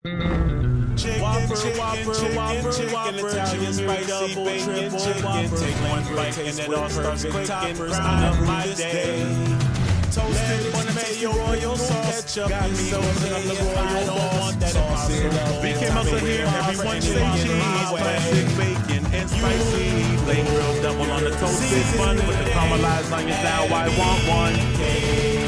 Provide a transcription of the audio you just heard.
Chicken, Italian spicy bacon, chicken. Take one bite and then all perfect toppers on my day. Toasted on mayo, royal sauce. Got me so up the royal sauce. BKelts are here, everyone say cheese. Classic bacon and spicy. Flame grilled double on the toasted bun with the caramelized onions. Now I want one.